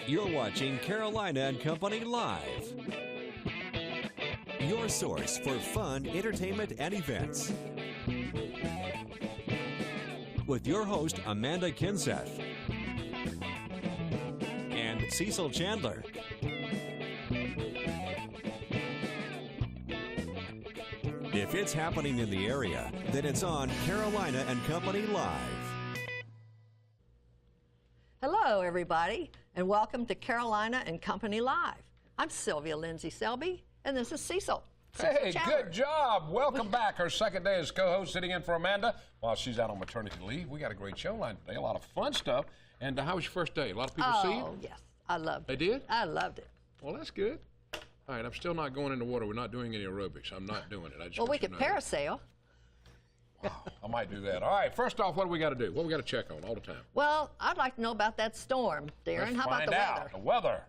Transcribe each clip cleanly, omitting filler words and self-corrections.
You're watching Carolina and Company Live, your source for fun, entertainment, and events. With your host, Amanda Kinseth and Cecil Chandler. If it's happening in the area, then it's on Carolina and Company Live. Hello, everybody, and welcome to Carolina and Company Live. I'm Sylvia Lindsay Selby, and this is Cecil. Hey, good job. Welcome back. Our second day as co-host, sitting in for Amanda while she's out on maternity leave. We got a great show lined today, a lot of fun stuff. And how was your first day? A lot of people see you? Oh, yes. I loved it. They did? I loved it. Well, that's good. All right, I'm still not going in the water. We're not doing any aerobics. I'm not doing it. Well, we could parasail. Wow, I might do that. All right, first off, what do we got to do? What do we got to check on all the time? Well, I'd like to know about that storm, Darren. Let's How about find the out. weather? The weather.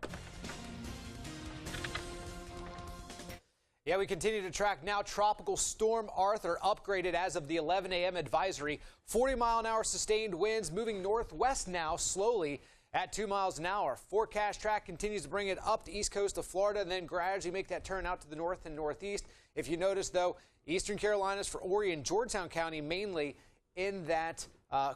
Yeah, we continue to track now. Tropical Storm Arthur upgraded as of the 11 a.m. advisory. 40-mile-an-hour sustained winds moving northwest now slowly at 2 miles an hour. Forecast track continues to bring it up the east coast of Florida and then gradually make that turn out to the north and northeast. If you notice, though, eastern Carolinas for Horry and Georgetown County mainly in that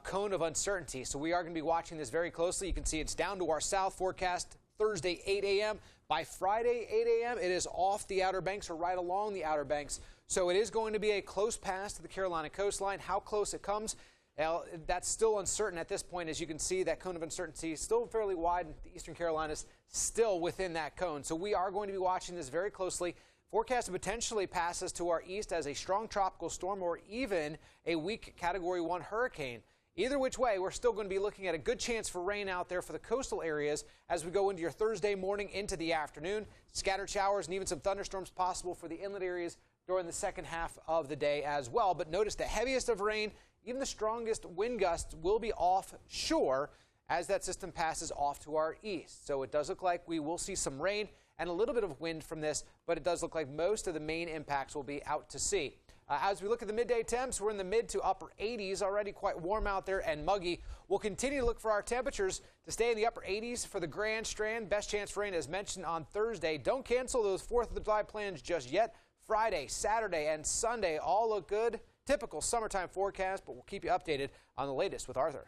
cone of uncertainty. So we are going to be watching this very closely. You can see it's down to our south forecast Thursday, 8 a.m. By Friday, 8 a.m., it is off the Outer Banks or right along the Outer Banks. So it is going to be a close pass to the Carolina coastline. How close it comes, well, that's still uncertain at this point. As you can see, that cone of uncertainty is still fairly wide, and the eastern Carolinas still within that cone. So we are going to be watching this very closely. Forecast to potentially passes to our east as a strong tropical storm or even a weak Category 1 hurricane. Either which way, we're still going to be looking at a good chance for rain out there for the coastal areas as we go into your Thursday morning into the afternoon. Scattered showers and even some thunderstorms possible for the inlet areas during the second half of the day as well. But notice the heaviest of rain, even the strongest wind gusts will be offshore as that system passes off to our east. So it does look like we will see some rain and a little bit of wind from this, but it does look like most of the main impacts will be out to sea. As we look at the midday temps, we're in the mid to upper 80s, already quite warm out there and muggy. We'll continue to look for our temperatures to stay in the upper 80s for the Grand Strand. Best chance for rain as mentioned on Thursday. Don't cancel those 4th of July plans just yet. Friday, Saturday, and Sunday all look good. Typical summertime forecast, but we'll keep you updated on the latest with Arthur.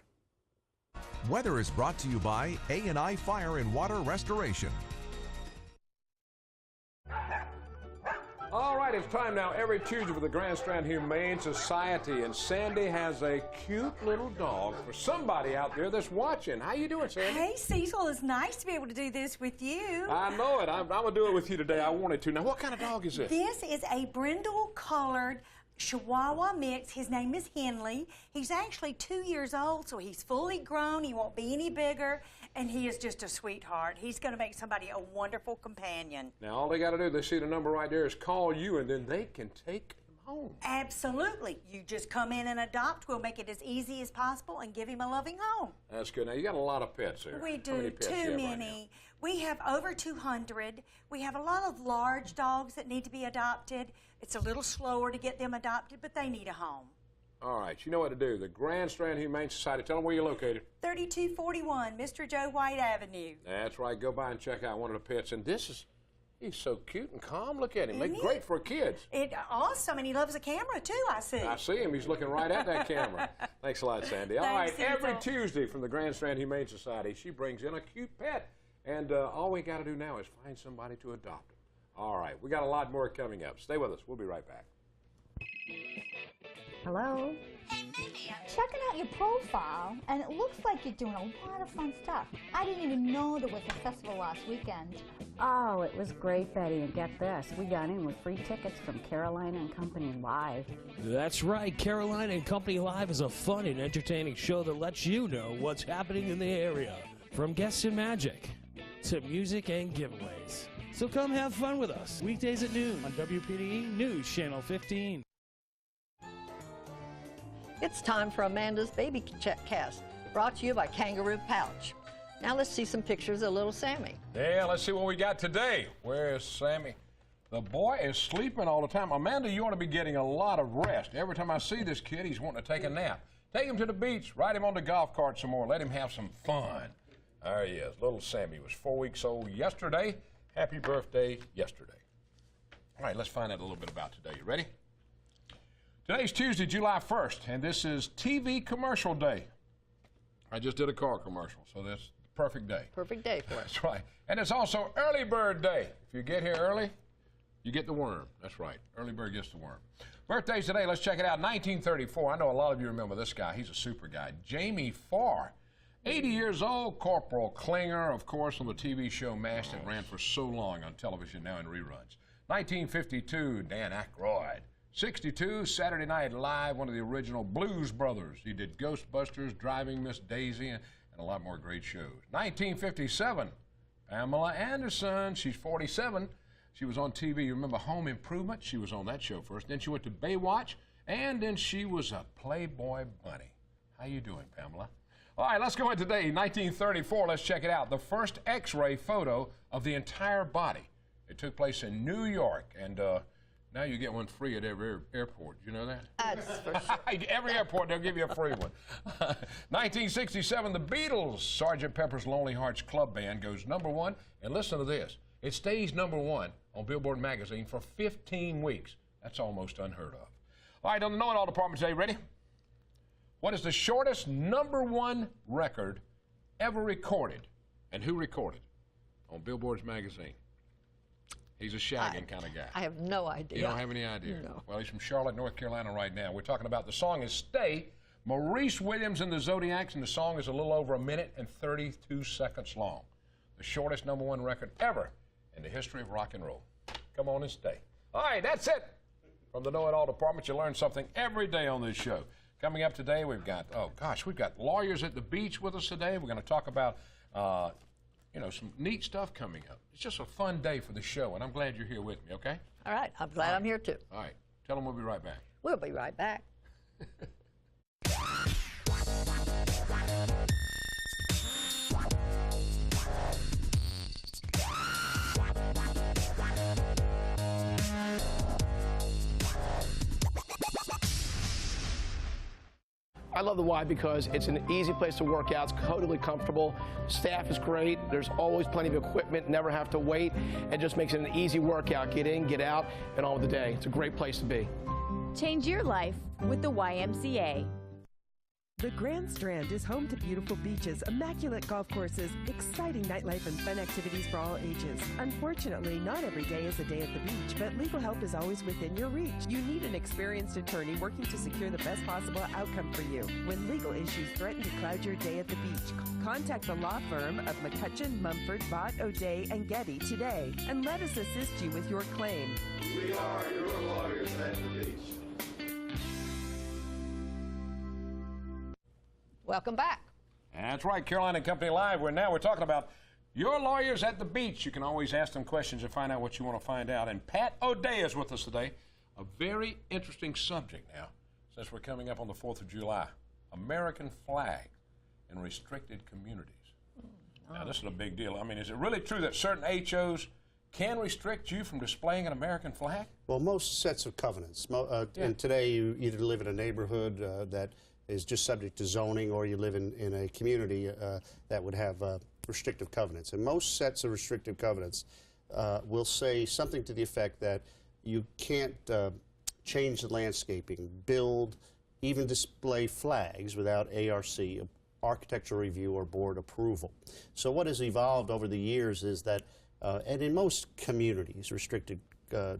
Weather is brought to you by A&I Fire and Water Restoration. All right, it's time now every Tuesday for the Grand Strand Humane Society, and Sandy has a cute little dog for somebody out there that's watching. How you doing, Sandy? Hey, Cecil, it's nice to be able to do this with you. I know it. I'm going to do it with you today. I wanted to. Now, what kind of dog is this? This is a brindle-colored Chihuahua mix. His name is Henley. He's actually 2 years old, so he's fully grown. He won't be any bigger, and he is just a sweetheart. He's going to make somebody a wonderful companion. Now, all they got to do, they see the number right there, is call you, and then they can take him home. Absolutely. You just come in and adopt. We'll make it as easy as possible and give him a loving home. That's good. Now, you got a lot of pets there. We How many do. pets do you Too have right now? many. We have over 200. We have a lot of large dogs that need to be adopted. It's a little slower to get them adopted, but they need a home. All right, you know what to do. The Grand Strand Humane Society, tell them where you're located. 3241 Mr. Joe White Avenue. That's right. Go by and check out one of the pets. And this is, he's so cute and calm. Look at him. Isn't They're he? great for kids. Awesome, and he loves the camera, too, I see. I see him. He's looking right at that camera. Thanks a lot, Sandy. All right, Thanks, every Cecil. Tuesday from the Grand Strand Humane Society, she brings in a cute pet. And all we got to do now is find somebody to adopt him. All right, we got a lot more coming up. Stay with us. We'll be right back. Hello? Checking out your profile, and it looks like you're doing a lot of fun stuff. I didn't even know there was a festival last weekend. Oh, it was great, Betty, and get this. We got in with free tickets from Carolina and Company Live. That's right. Carolina and Company Live is a fun and entertaining show that lets you know what's happening in the area. From guests and magic to music and giveaways. So come have fun with us. Weekdays at noon on WPDE News Channel 15. It's time for Amanda's Baby Cast, brought to you by Kangaroo Pouch. Now let's see some pictures of little Sammy. Yeah, let's see what we got today. Where is Sammy? The boy is sleeping all the time. Amanda, you ought to be getting a lot of rest. Every time I see this kid, he's wanting to take a nap. Take him to the beach, ride him on the golf cart some more, let him have some fun. There he is. Little Sammy was 4 weeks old yesterday. Happy birthday yesterday. All right, let's find out a little bit about today. You ready? Today's Tuesday, July 1st, and this is TV Commercial Day. I just did a car commercial, so that's the perfect day. Perfect day for it. That's right. And it's also Early Bird Day. If you get here early, you get the worm. That's right. Early bird gets the worm. Birthdays today, let's check it out. 1934. I know a lot of you remember this guy. He's a super guy. Jamie Farr. 80 years old. Corporal Klinger, of course, on the TV show MASH that ran for so long on television, now in reruns. 1952, Dan Aykroyd. 62, Saturday Night Live, one of the original Blues Brothers. He did Ghostbusters, Driving Miss Daisy, and a lot more great shows. 1957, Pamela Anderson. She's 47. She was on TV. You remember Home Improvement? She was on that show first. Then she went to Baywatch, and then she was a Playboy bunny. How you doing, Pamela? All right, let's go in today. 1934, let's check it out. The first X-ray photo of the entire body. It took place in New York, and now you get one free at every airport. You know that? That's for sure. Every airport, they'll give you a free one. 1967, the Beatles, Sgt. Pepper's Lonely Hearts Club Band, goes #1. And listen to this. It stays #1 on Billboard magazine for 15 weeks. That's almost unheard of. All right, on the Know It All department today, ready? What is the shortest #1 record ever recorded? And who recorded on Billboard's magazine? He's a shagging kind of guy. I have no idea. You don't have any idea? No. Well, he's from Charlotte, North Carolina right now. We're talking about the song is Stay. Maurice Williams and the Zodiacs, and the song is a little over 1 minute and 32 seconds long. The shortest #1 record ever in the history of rock and roll. Come on and stay. All right, that's it. From the Know It All department, you learn something every day on this show. Coming up today, we've got, we've got Lawyers at the Beach with us today. We're going to talk about, some neat stuff coming up. It's just a fun day for the show, and I'm glad you're here with me, okay? All right, I'm glad I'm here too. All right, tell them we'll be right back. We'll be right back. I love the Y because it's an easy place to work out. It's totally comfortable. Staff is great. There's always plenty of equipment. Never have to wait. It just makes it an easy workout. Get in, get out, and on with the day. It's a great place to be. Change your life with the YMCA. The Grand Strand is home to beautiful beaches, immaculate golf courses, exciting nightlife, and fun activities for all ages. Unfortunately, not every day is a day at the beach, but legal help is always within your reach. You need an experienced attorney working to secure the best possible outcome for you. When legal issues threaten to cloud your day at the beach, contact the law firm of McCutcheon, Mumford, Bott, O'Day, and Getty today, and let us assist you with your claim. We are your lawyers at the beach. Welcome back. That's right, Carolina and Company Live. We're talking about your lawyers at the beach. You can always ask them questions and find out what you want to find out. And Pat O'Day is with us today. A very interesting subject now, since we're coming up on the 4th of July. American flag in restricted communities. Now, this is a big deal. I mean, is it really true that certain HOs can restrict you from displaying an American flag? Well, most sets of covenants. And today you either live in a neighborhood that is just subject to zoning, or you live in a community that would have restrictive covenants. And most sets of restrictive covenants will say something to the effect that you can't change the landscaping, build, even display flags without ARC, architectural review, or board approval. So what has evolved over the years is that, and in most communities,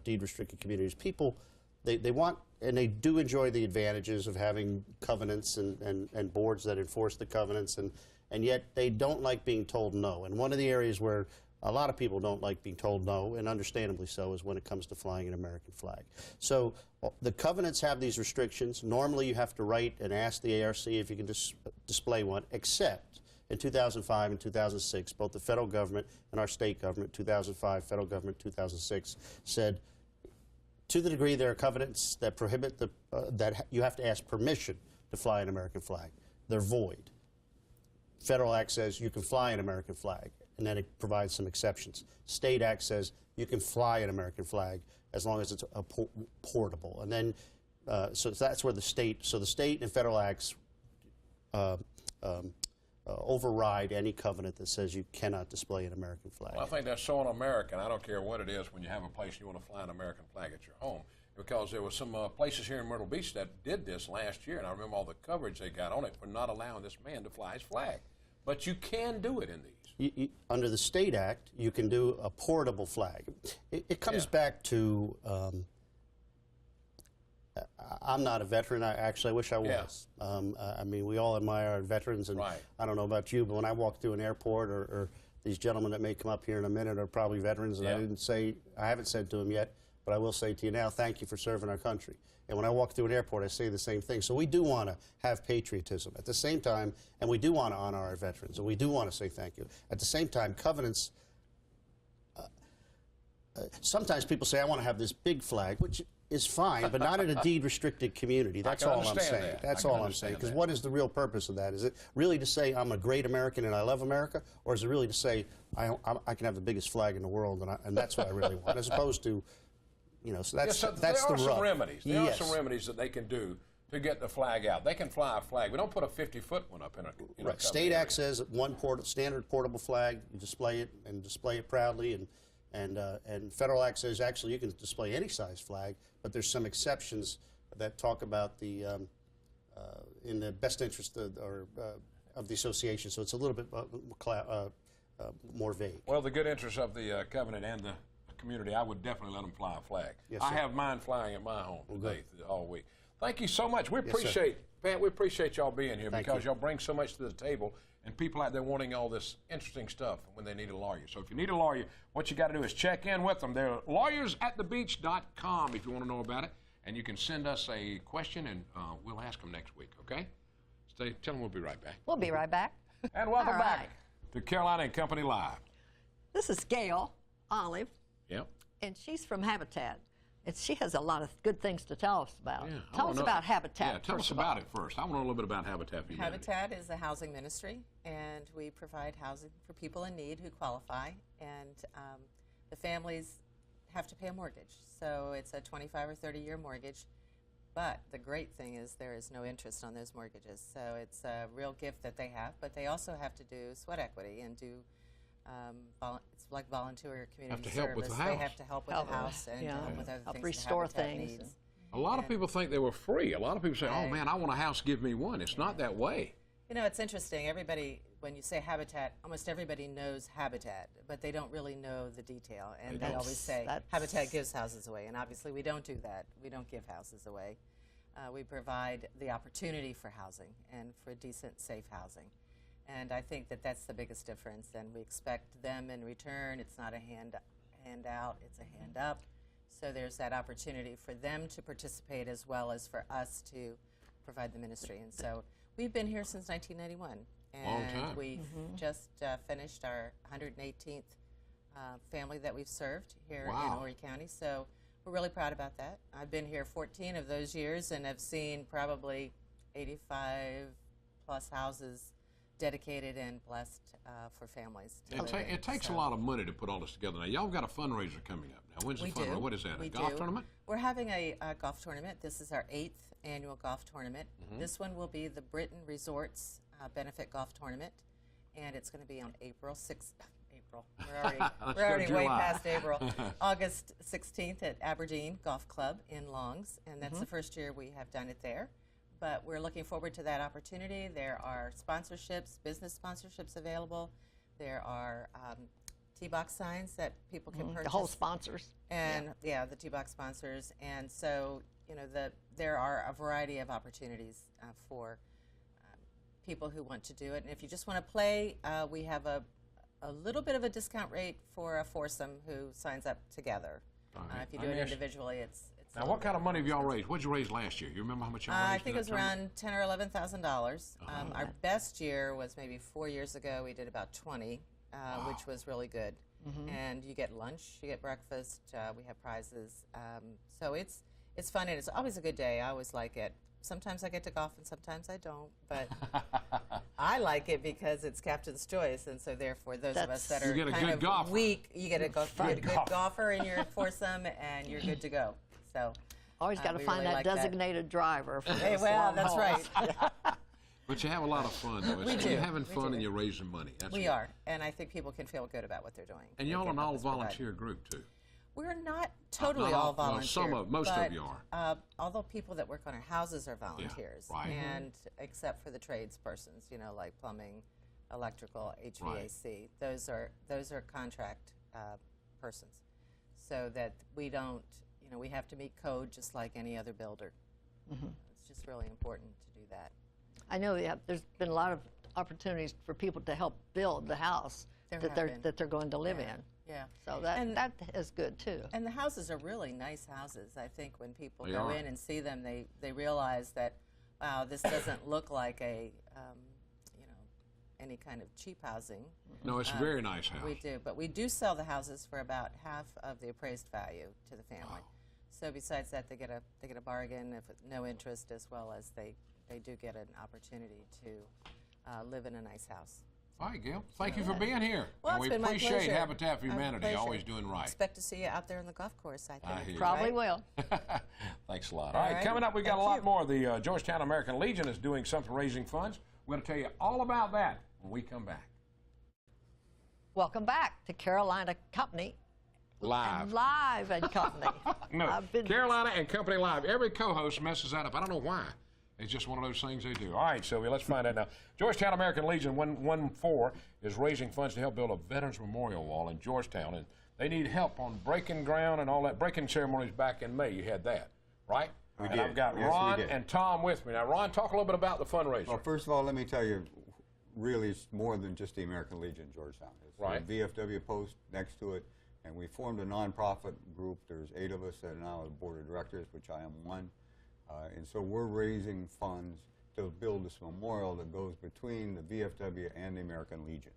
deed-restricted communities, people, they want, and they do enjoy the advantages of having covenants and boards that enforce the covenants, and yet they don't like being told no. And one of the areas where a lot of people don't like being told no, and understandably so, is when it comes to flying an American flag. So the covenants have these restrictions. Normally you have to write and ask the ARC if you can display one, except in 2005 and 2006, both the federal government and our state government, 2005, federal government, 2006, said, to the degree there are covenants that prohibit that you have to ask permission to fly an American flag, they're void. Federal Act says you can fly an American flag, and then it provides some exceptions. State Act says you can fly an American flag as long as it's portable. And then, so that's where the state and federal acts override any covenant that says you cannot display an American flag. Well, I think that's so un-American. I don't care what it is when you have a place you want to fly an American flag at your home. Because there were some places here in Myrtle Beach that did this last year, and I remember all the coverage they got on it for not allowing this man to fly his flag. But you can do it in these. Under the State Act, you can do a portable flag. It comes back to, I'm not a veteran. I wish I was. I mean, we all admire our veterans, and I don't know about you, but when I walk through an airport, or these gentlemen that may come up here in a minute are probably veterans, and I haven't said to them yet, but I will say to you now, thank you for serving our country. And when I walk through an airport, I say the same thing. So we do want to have patriotism. At the same time, and we do want to honor our veterans, and we do want to say thank you. At the same time, covenants, sometimes people say, I want to have this big flag, which is fine, but not in a deed-restricted community. That's all I'm saying. That's all I'm saying. Because what is the real purpose of that? Is it really to say I'm a great American and I love America? Or is it really to say I can have the biggest flag in the world and that's what I really want? As opposed to, you know, so that's the rub. There are some remedies. There are some remedies that they can do to get the flag out. They can fly a flag. We don't put a 50-foot one up in a right. State Act says one standard portable flag. You display it and display it proudly, and Federal Act says actually you can display any size flag, but there's some exceptions that talk about the in the best interest of the association. So it's a little bit more vague. Well, the good interest of the covenant and the community, I would definitely let them fly a flag. Yes, I have mine flying at my home today, all week. Thank you so much. We appreciate, Pat, we appreciate y'all being here because y'all bring so much to the table, and people out there wanting all this interesting stuff when they need a lawyer. So if you need a lawyer, what you got to do is check in with them. They're lawyersatthebeach.com if you want to know about it, and you can send us a question, and we'll ask them next week, okay? Tell them we'll be right back. We'll be right back. And welcome back to Carolina and Company Live. This is Gail Olive. Yep. And she's from Habitat. And she has a lot of good things to tell us about. Yeah, tell us about Habitat. Yeah, tell us about it first. I want to know a little bit about Habitat for Humanity. Habitat is a housing ministry, and we provide housing for people in need who qualify. And the families have to pay a mortgage. So it's a 25 or 30-year mortgage. But the great thing is there is no interest on those mortgages. So it's a real gift that they have. But they also have to do sweat equity and do it's like volunteer community service. They have to help with the house and help with other things. Restore things. Needs. A lot of people think they were free. A lot of people say, oh, man, I want a house, give me one. It's not that way. You know, it's interesting. Everybody, when you say Habitat, almost everybody knows Habitat, but they don't really know the detail. And they always say Habitat gives houses away. And obviously we don't do that. We don't give houses away. We provide the opportunity for housing and for decent, safe housing. And I think that that's the biggest difference, and we expect them in return. It's not a handout, it's a hand up. So there's that opportunity for them to participate as well as for us to provide the ministry. And so we've been here since 1991. And long time. We just finished our 118th family that we've served here in Horry County. So we're really proud about that. I've been here 14 of those years and have seen probably 85 plus houses dedicated and blessed for families. It takes a lot of money to put all this together. Now, y'all got a fundraiser coming up. Now, when's the fundraiser? What is that, a golf tournament? We're having a golf tournament. This is our 8th annual golf tournament. This one will be the Britain Resorts Benefit Golf Tournament, and it's going to be on April 6th. We're already way past April. August 16th at Aberdeen Golf Club in Longs, and that's the first year we have done it there. But we're looking forward to that opportunity. There are sponsorships, business sponsorships available. There are T-box signs that people can purchase. The whole sponsors. And the T-box sponsors. And so, you know, there are a variety of opportunities for people who want to do it. And if you just want to play, we have a little bit of a discount rate for a foursome who signs up together. If you do it individually, it's now, what kind of money have y'all raised? What did you raise last year? You remember how much y'all raised? I think it was around $10,000 or $11,000. Our best year was maybe 4 years ago. We did about 20, which was really good. And you get lunch, you get breakfast. We have prizes. So it's fun, and it's always a good day. I always like it. Sometimes I get to golf, and sometimes I don't. But I like it because it's captain's choice, and so therefore those of us that are kind of weak, you get a good golfer in your foursome, and you're good to go. So always got to find that designated driver. For well, that's right. But you have a lot of fun, though. We do. You're having We fun do. and you're raising money. That's We what- are, and I think people can feel good about what they're doing. And They y'all can an help us provide. all-volunteer group, too. We're not totally Not all- all well, volunteer. most of but, you are. Although people that work on our houses are volunteers, right. and except for the tradespersons, you know, like plumbing, electrical, HVAC, those are contract persons, so that we don't, you know, we have to meet code just like any other builder. It's just really important to do that. I know there's been a lot of opportunities for people to help build the house There that have they're going to live Yeah. in. Yeah. So that is good too. And the houses are really nice houses. I think when people They go are. in and see them, they realize that, wow, this doesn't look like a, you know, any kind of cheap housing. No, it's a very nice house. We do, but we do sell the houses for about half of the appraised value to the family. So besides that, they get a bargain, if no interest, as well as they do get an opportunity to live in a nice house. All right, Gail. Thank you for being here. Well, and it's we been my appreciate pleasure. Habitat for My Humanity pleasure. always doing right. Expect to see you out there on the golf course, I think. hear you. Probably Right? will. Thanks a lot. All All right, right. coming up, we've got a Thank lot you. more. The Georgetown American Legion is doing something raising funds. We're going to tell you all about that when we come back. Welcome back to Carolina Company Live. Live and Company. No, I've been- Carolina and Company Live. Every co-host messes that up. I don't know why. It's just one of those things they do. All right, Sylvia, let's find out now. Georgetown American Legion 114 is raising funds to help build a Veterans Memorial Wall in Georgetown, and they need help on breaking ground and all that. Breaking ceremonies back in May. You had that, right? We and did. I've got Yes, we Ron did. and Tom with me. Now, Ron, talk a little bit about the fundraiser. Well, first of all, let me tell you, really, it's more than just the American Legion Georgetown. It's Right. the VFW post next to it, and we formed a nonprofit group. There's 8 of us that are now on the board of directors, which I am one. And so we're raising funds to build this memorial that goes between the VFW and the American Legion.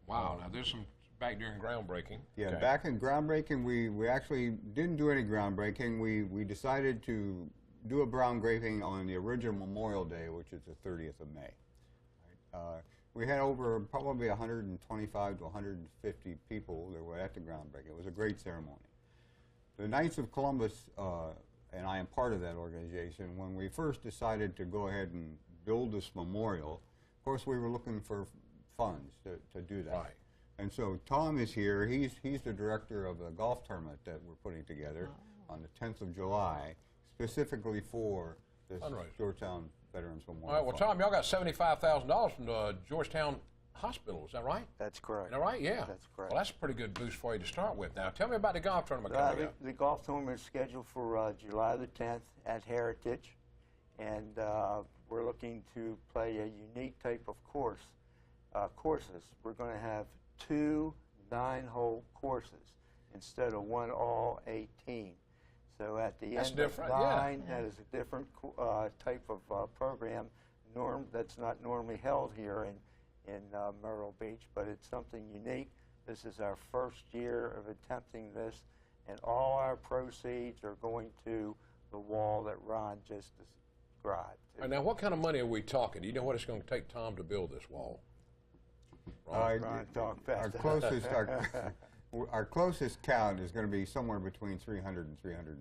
Wow, now there's some back during groundbreaking. Yeah, Okay. back in groundbreaking, we actually didn't do any groundbreaking. We decided to do a groundbreaking on the original Memorial Day, which is the 30th of May. We had over probably 125 to 150 people that were at the groundbreaking. It was a great ceremony. The Knights of Columbus, and I am part of that organization, when we first decided to go ahead and build this memorial, of course we were looking for funds to do that. Right. And so Tom is here. He's the director of the golf tournament that we're putting together on the 10th of July, specifically for this Fundraiser. Georgetown Veterans Memorial All right, well, Fund. Tom, y'all got $75,000 from the Georgetown Hospital. Is that right? That's correct. Is that right? Yeah. That's correct. Well, that's a pretty good boost for you to start with. Now, tell me about the golf tournament Uh, coming the, up. the golf tournament is scheduled for July the 10th at Heritage, and we're looking to play a unique type of courses. We're going to have 2 9-hole courses instead of 1 all 18. So at the That's end different, of yeah. 9, that is a different type of program that's not normally held here in Myrtle Beach, but it's something unique. This is our first year of attempting this, and all our proceeds are going to the wall that Ron just described. All right, now, what kind of money are we talking? Do you know what it's going to take Tom to build this wall? Ron, talk Our fast. closest, our closest count is going to be somewhere between $300,000 and $350,000.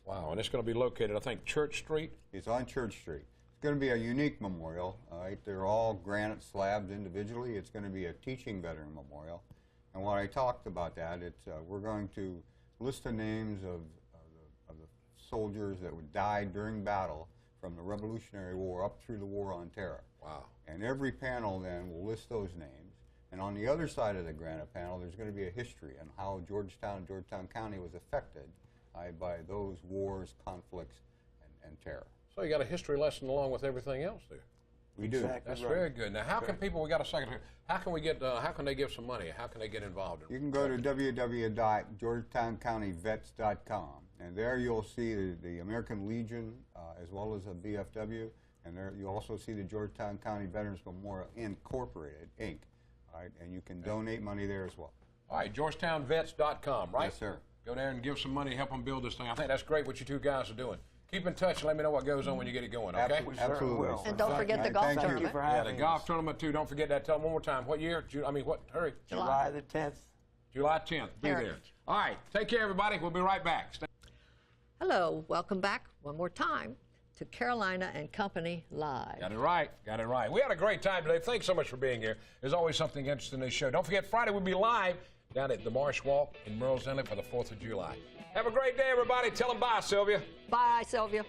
Wow, and it's going to be located, I think, Church Street? It's on Church Street. It's going to be a unique memorial. They're all granite slabs individually. It's going to be a teaching veteran memorial. And when I talked about that, we're going to list the names of the soldiers that would die during battle from the Revolutionary War up through the War on Terror. Wow. And every panel then will list those names. And on the other side of the granite panel, there's going to be a history on how Georgetown County was affected by those wars, conflicts, and terror. So you got a history lesson along with everything else there. We do. Exactly That's right. very good. Now, how can people, we got a second here, how can we get, how can they give some money? How can they get involved? You can go to www.georgetowncountyvets.com, and there you'll see the American Legion as well as a VFW, and there you also see the Georgetown County Veterans Memorial Incorporated, Inc. All right, and you can donate money there as well. All right, GeorgetownVets.com, right? Yes, sir. Go there and give some money, help them build this thing. I think that's great what you two guys are doing. Keep in touch and let me know what goes on when you get it going, okay? Absolutely. And don't forget the golf Thank you. tournament. Yeah, the golf tournament, too. Don't forget that. Tell them one more time. What year? Hurry. July the 10th. July 10th. Be there. Heritage. All right. Take care, everybody. We'll be right back. Hello, welcome back one more time to Carolina and Company Live. Got it right. Got it right. We had a great time today. Thanks so much for being here. There's always something interesting in this show. Don't forget, Friday we'll be live down at the Marsh Walk in Merle's Inlet for the 4th of July. Have a great day, everybody. Tell them bye, Sylvia. Bye, Sylvia.